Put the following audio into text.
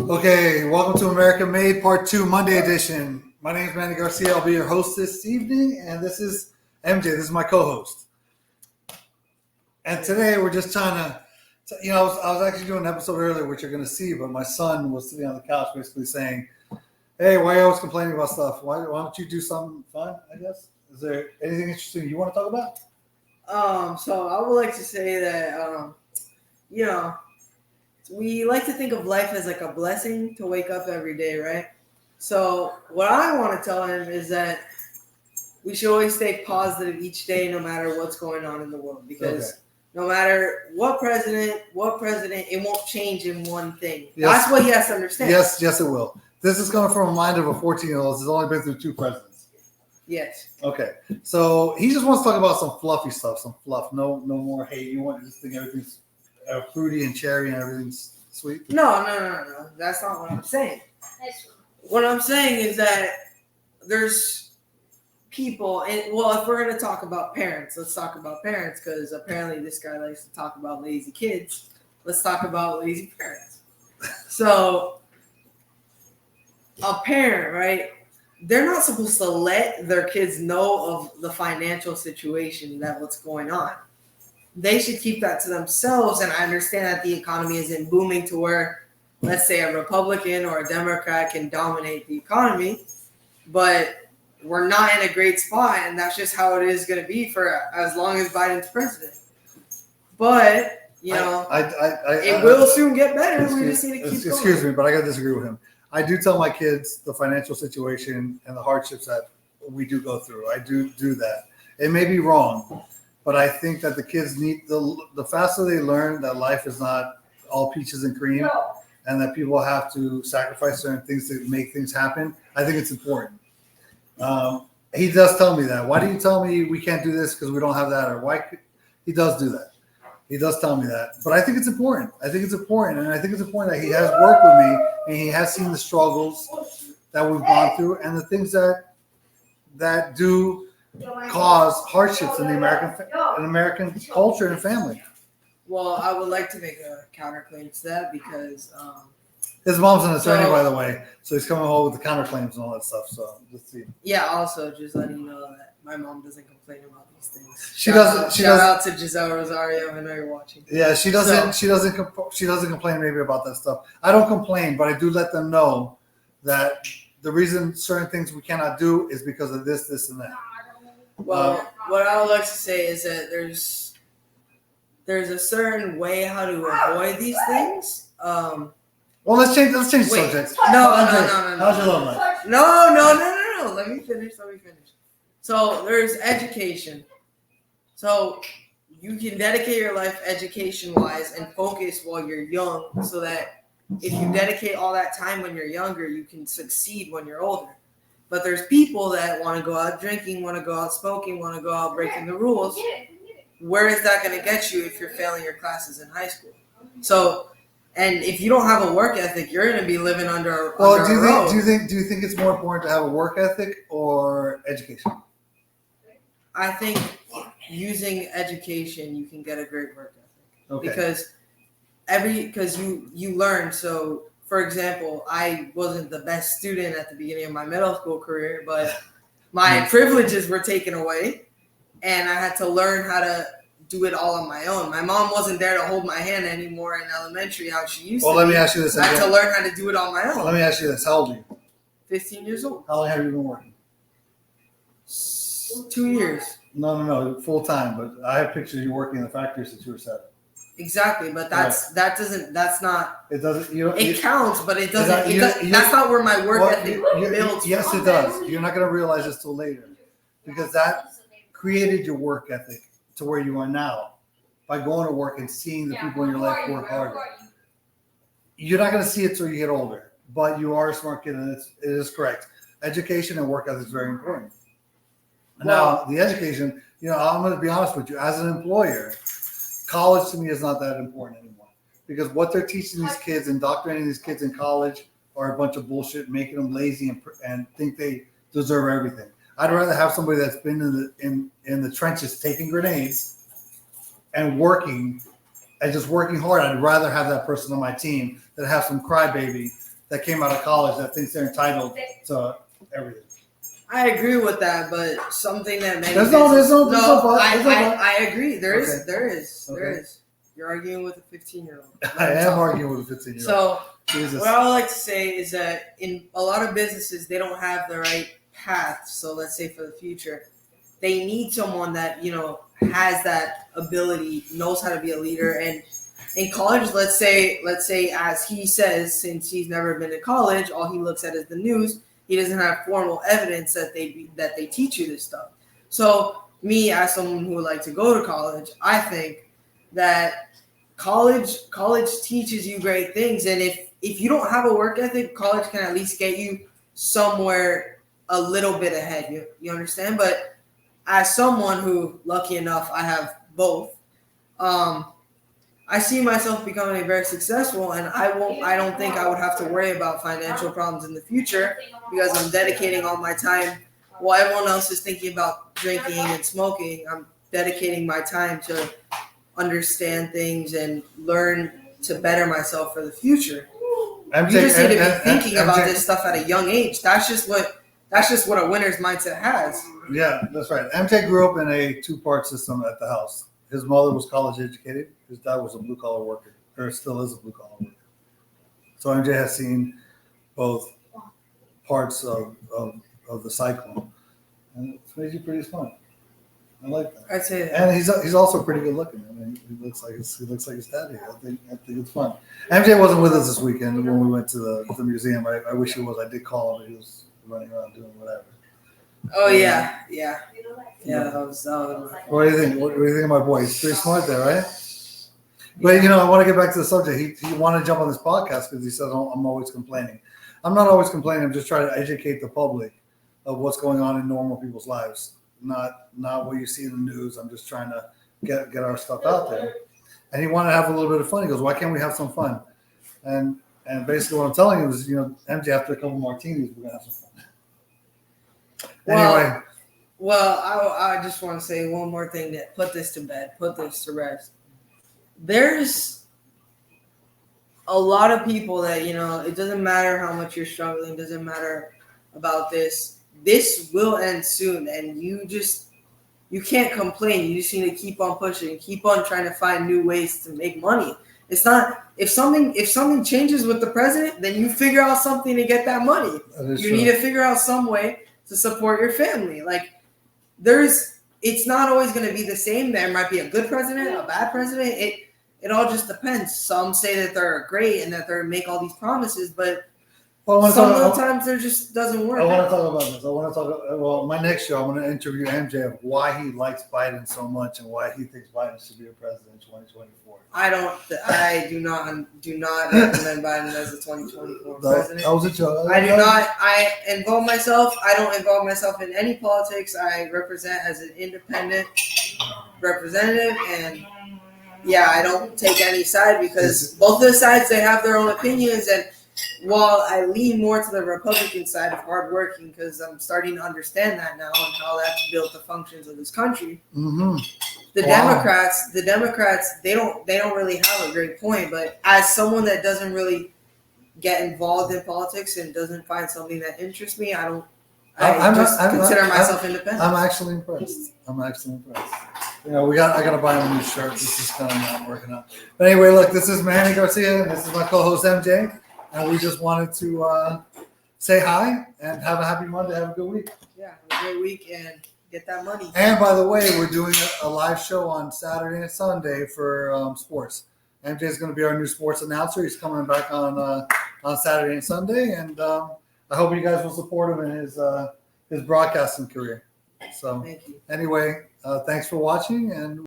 Okay, welcome to America Made Part 2 Monday edition. My name is Manny Garcia. I'll be your host this evening, and this is MJ. This is my co-host. And today we're just trying to, I was actually doing an episode earlier, which you're going to see, but my son was sitting on the couch basically saying, hey, why are you always complaining about stuff? Why don't you do something fun, I guess? Is there anything interesting you want to talk about? So I would like to say that, we like to think of life as like a blessing to wake up every day, right? So what I want to tell him is that we should always stay positive each day, no matter what's going on in the world, because no matter what president, it won't change in one thing. Yes. That's what he has to understand. Yes, it will. This is coming from a mind of a 14-year-old. He's only been through 2 presidents. Yes. Okay. So he just wants to talk about some fluffy stuff, some fluff. No more hate. You want to just think everything's fruity and cherry and everything's sweet? No. That's not what I'm saying. What I'm saying is that there's people, and if we're going to talk about parents, let's talk about parents, because apparently this guy likes to talk about lazy kids. Let's talk about lazy parents. So a parent, right? They're not supposed to let their kids know of the financial situation that what's going on. They should keep that to themselves. And I understand that the economy isn't booming to where, let's say, a Republican or a Democrat can dominate the economy, but we're not in a great spot, and that's just how it is going to be for as long as Biden's president. But it will soon get better. We just need to keep going. Excuse me, but I got to disagree with him. I do tell my kids the financial situation and the hardships that we do go through. I do that. It may be wrong, but I think that the kids need the faster they learn that life is not all peaches and cream, and that people have to sacrifice certain things to make things happen. I think it's important. He does tell me that. Why do you tell me we can't do this because we don't have that? Or why? He does do that. He does tell me that. But I think it's important. And I think it's important that he has worked with me and he has seen the struggles that we've gone through and the things that do cause hardships in the American culture and family. Well, I would like to make a counterclaim to that because his mom's an attorney, by the way, so he's coming home with the counterclaims and all that stuff. So let's see. Yeah. Also, just letting you know that my mom doesn't complain about these things. Shout out to Giselle Rosario. I know you're watching. Yeah, she doesn't. She doesn't complain maybe about that stuff. I don't complain, but I do let them know that the reason certain things we cannot do is because of this, and that. Well, what I would like to say is that there's a certain way how to avoid these things. Well, let's change the subject. No. How's your love life? No. Let me finish. So there's education. So you can dedicate your life education-wise and focus while you're young, so that if you dedicate all that time when you're younger, you can succeed when you're older. But there's people that want to go out drinking, want to go out smoking, want to go out breaking the rules. Where is that going to get you if you're failing your classes in high school? So, and if you don't have a work ethic, you're going to be living under a road. Do you think it's more important to have a work ethic or education? I think using education, you can get a great work ethic. Okay. Because you learn. So, for example, I wasn't the best student at the beginning of my middle school career, but my privileges were taken away, and I had to learn how to do it all on my own. My mom wasn't there to hold my hand anymore in elementary how she used to. Well, let me ask you this. I had to learn how to do it on my own. Let me ask you this. How old are you? 15 years old. How long have you been working? 2 years. No, full time. But I have pictures of you working in the factory since you were 7. Exactly, but that's not. It doesn't. It counts, but it doesn't. That's not where my work ethic builds. Yes, from. It does. You're not going to realize this till later, because that created your work ethic to where you are now by going to work and seeing the people in your life work harder. You're not going to see it till you get older, but you are a smart kid, and it is correct. Education and work ethic is very important. Now, the education, I'm going to be honest with you. As an employer, college to me is not that important anymore, because what they're teaching these kids, indoctrinating these kids in college, are a bunch of bullshit, making them lazy and think they deserve everything. I'd rather have somebody that's been in the trenches taking grenades and working and just working hard. I'd rather have that person on my team than have some crybaby that came out of college that thinks they're entitled to everything. I agree with that, but something that many There's no fault. I agree. There is. Okay. You're arguing with a 15-year-old. I am arguing with a 15-year-old. So Jesus. what I would like to say is that in a lot of businesses, they don't have the right path. So let's say for the future, they need someone that, you know, has that ability, knows how to be a leader. And in college, let's say, as he says, since he's never been to college, all he looks at is the news. He doesn't have formal evidence that they teach you this stuff. So me, as someone who would like to go to college, I think that college teaches you great things. And if you don't have a work ethic, college can at least get you somewhere a little bit ahead. You understand? But as someone who, lucky enough, I have both, I see myself becoming very successful, and I don't think I would have to worry about financial problems in the future because I'm dedicating all my time. While everyone else is thinking about drinking and smoking, I'm dedicating my time to understand things and learn to better myself for the future. You just need to be thinking about this stuff at a young age. That's just what a winner's mindset has. Yeah, that's right. MJ grew up in a two-part system at the house. His mother was college educated. His dad was a blue-collar worker, or still is a blue-collar worker. So MJ has seen both parts of the cycle, and it's made you pretty smart. I like that. I'd say that. And he's also pretty good looking. I mean, he looks like his daddy. I think it's fun. MJ wasn't with us this weekend when we went to the museum. I wish he was. I did call him, but he was running around doing whatever. Oh yeah. That was What do you think? What do you think of my boy? He's pretty smart there, right? But I want to get back to the subject. He wanted to jump on this podcast because he says I'm always complaining. I'm not always complaining. I'm just trying to educate the public of what's going on in normal people's lives. Not what you see in the news. I'm just trying to get our stuff out there. And he wanted to have a little bit of fun. He goes, "Why can't we have some fun?" And basically what I'm telling you is, MJ, after a couple martinis, we're gonna have some fun. Anyway. Well, I just want to say one more thing that put this to bed, put this to rest. There's a lot of people that, it doesn't matter how much you're struggling, doesn't matter about this. This will end soon, and you can't complain. You just need to keep on pushing, keep on trying to find new ways to make money. It's not if something changes with the president, then you figure out something to get that money. You need to figure out some way to support your family. Like it's not always going to be the same. There might be a good president, a bad president. It all just depends. Some say that they're great and that they make all these promises, but sometimes there just doesn't work. I want to talk about this. My next show, I'm going to interview MJ of why he likes Biden so much and why he thinks Biden should be a president in 2024. I do not recommend Biden as the 2024 president. That was a joke. I do not. I involve myself. I don't involve myself in any politics. I represent as an independent representative, and I don't take any side because both of the sides, they have their own opinions. And while I lean more to the Republican side of hardworking, because I'm starting to understand that now and how that's built the functions of this country. Mm-hmm. The Democrats, they don't really have a great point. But as someone that doesn't really get involved in politics and doesn't find something that interests me, I consider myself independent. I'm actually impressed. I gotta buy him a new shirt. This is kind of not working out. But anyway, look, this is Manny Garcia, and this is my co-host MJ. And we just wanted to say hi and have a happy Monday. Have a good week. Yeah, have a great week and get that money. And by the way, we're doing a live show on Saturday and Sunday for sports. MJ is going to be our new sports announcer. He's coming back on Saturday and Sunday, and I hope you guys will support him in his broadcasting career. So, thank you. Anyway, thanks for watching, and